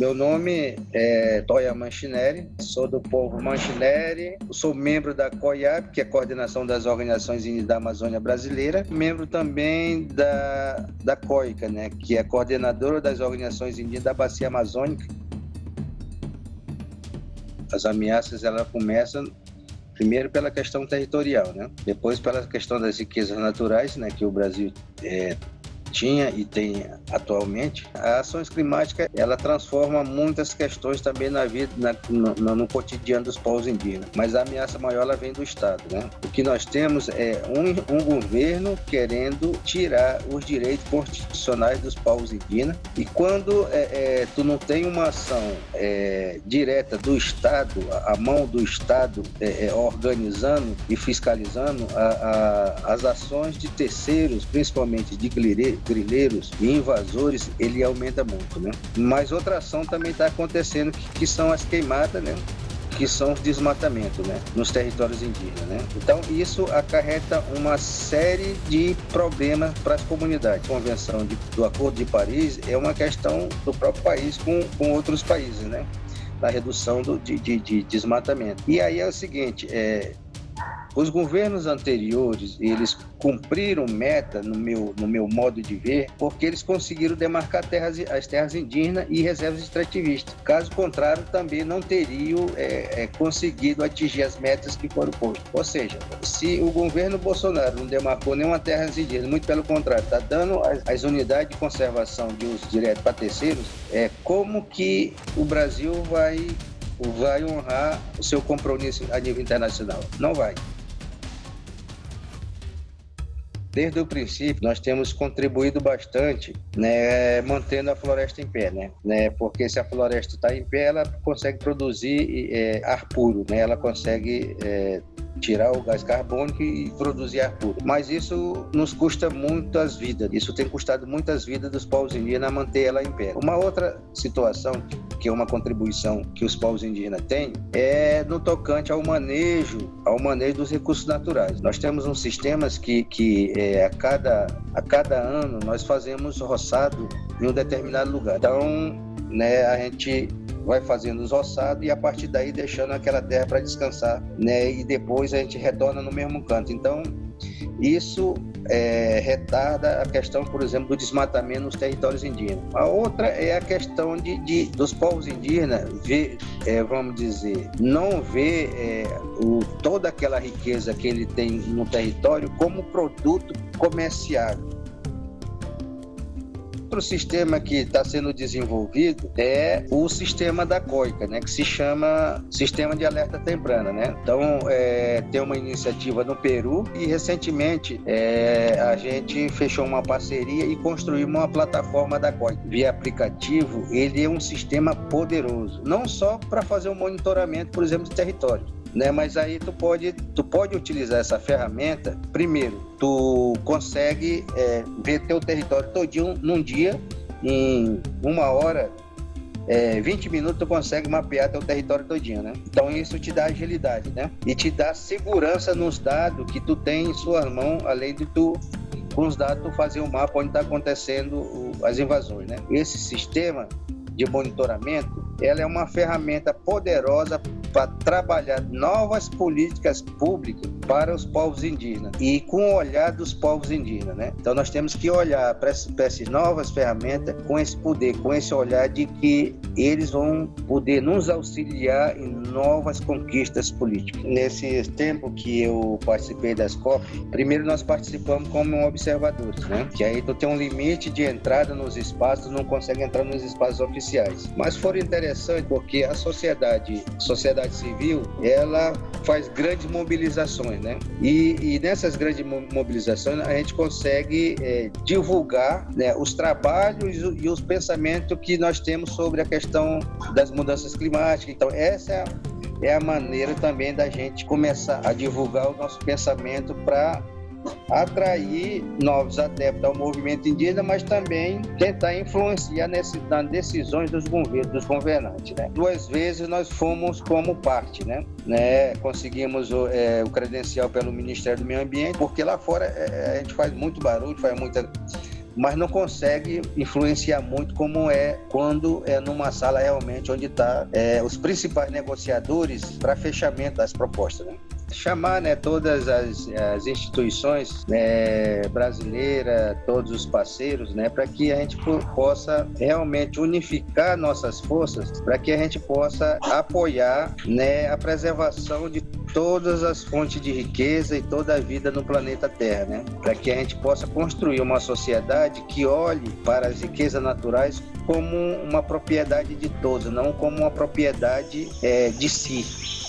Meu nome é Toya Manchineri, sou do povo Manchineri, sou membro da COIAB, que é a Coordenação das Organizações Indígenas da Amazônia Brasileira, membro também da COICA, né, que é a Coordenadora das Organizações Indígenas da Bacia Amazônica. As ameaças elas começam primeiro pela questão territorial, né? Depois pela questão das riquezas naturais, né, que o Brasil tinha e tem atualmente. As ações climáticas, ela transforma muitas questões também na vida, no cotidiano dos povos indígenas, mas a ameaça maior ela vem do Estado, né? O que nós temos é um governo querendo tirar os direitos constitucionais dos povos indígenas, e quando tu não tem uma ação direta do Estado, a mão do Estado organizando e fiscalizando as ações de terceiros, principalmente de grileiros e invasores, ele aumenta muito, né? Mas outra ação também está acontecendo, que são as queimadas, né? Que são os desmatamentos, né? Nos territórios indígenas, né? Então, isso acarreta uma série de problemas para as comunidades. A convenção do Acordo de Paris é uma questão do próprio país com outros países, né? Na redução de desmatamento. E aí é o seguinte, os governos anteriores, eles cumpriram meta, no meu modo de ver, porque eles conseguiram demarcar as terras indígenas e reservas extrativistas. Caso contrário, também não teriam conseguido atingir as metas que foram postas. Ou seja, se o governo Bolsonaro não demarcou nenhuma terra indígena, muito pelo contrário, está dando as unidades de conservação de uso direto para terceiros, como que o Brasil vai honrar o seu compromisso a nível internacional? Não vai. Desde o princípio, nós temos contribuído bastante, né, mantendo a floresta em pé, né? Porque se a floresta está em pé, ela consegue produzir ar puro, né? Ela consegue tirar o gás carbônico e produzir ar puro. Mas isso nos custa muitas vidas. Isso tem custado muitas vidas dos povos indígenas a manter ela em pé. Uma outra situação, que é uma contribuição que os povos indígenas têm, é no tocante ao manejo dos recursos naturais. Nós temos uns sistemas que a cada ano nós fazemos roçado em um determinado lugar. Então, né, a gente vai fazendo os roçados e a partir daí deixando aquela terra para descansar, né, e depois a gente retorna no mesmo canto. Então, isso retarda a questão, por exemplo, do desmatamento nos territórios indígenas. A outra é a questão dos povos indígenas vamos dizer, não ver toda aquela riqueza que ele tem no território como produto comerciável. Outro sistema que está sendo desenvolvido é o sistema da COICA, né, que se chama Sistema de Alerta Temprana, né? Então, tem uma iniciativa no Peru e, recentemente, a gente fechou uma parceria e construímos uma plataforma da COICA. Via aplicativo, ele é um sistema poderoso, não só para fazer o monitoramento, por exemplo, de território, né? Mas aí tu pode utilizar essa ferramenta. Primeiro, tu consegue ver teu território todinho num dia, em 1 hora, 20 minutos tu consegue mapear teu território todinho, né? Então isso te dá agilidade, né? E te dá segurança nos dados que tu tem em suas mãos, além de tu, com os dados, tu fazer um mapa onde está acontecendo as invasões, né? Esse sistema de monitoramento, ela é uma ferramenta poderosa para trabalhar novas políticas públicas para os povos indígenas e com o olhar dos povos indígenas, né? Então nós temos que olhar para essas novas ferramentas com esse poder, com esse olhar de que eles vão poder nos auxiliar em novas conquistas políticas. Nesse tempo que eu participei das COP, primeiro nós participamos como observadores, né? Que aí tu tem um limite de entrada nos espaços, não consegue entrar nos espaços oficiais. Mas foi interessante porque a sociedade civil, ela faz grandes mobilizações, né? E nessas grandes mobilizações a gente consegue divulgar, né, os trabalhos e os pensamentos que nós temos sobre a questão das mudanças climáticas. Então essa é a maneira também da gente começar a divulgar o nosso pensamento para atrair novos adeptos ao movimento indígena, mas também tentar influenciar nas decisões dos governantes, né? 2 vezes nós fomos como parte, né? Conseguimos o credencial pelo Ministério do Meio Ambiente, porque lá fora a gente faz muito barulho, faz mas não consegue influenciar muito como é quando é numa sala realmente onde está os principais negociadores para fechamento das propostas, né? Chamar, né, todas as instituições, né, brasileiras, todos os parceiros, né, para que a gente possa realmente unificar nossas forças, para que a gente possa apoiar, né, a preservação de todas as fontes de riqueza e toda a vida no planeta Terra, né, para que a gente possa construir uma sociedade que olhe para as riquezas naturais como uma propriedade de todos, não como uma propriedade de si.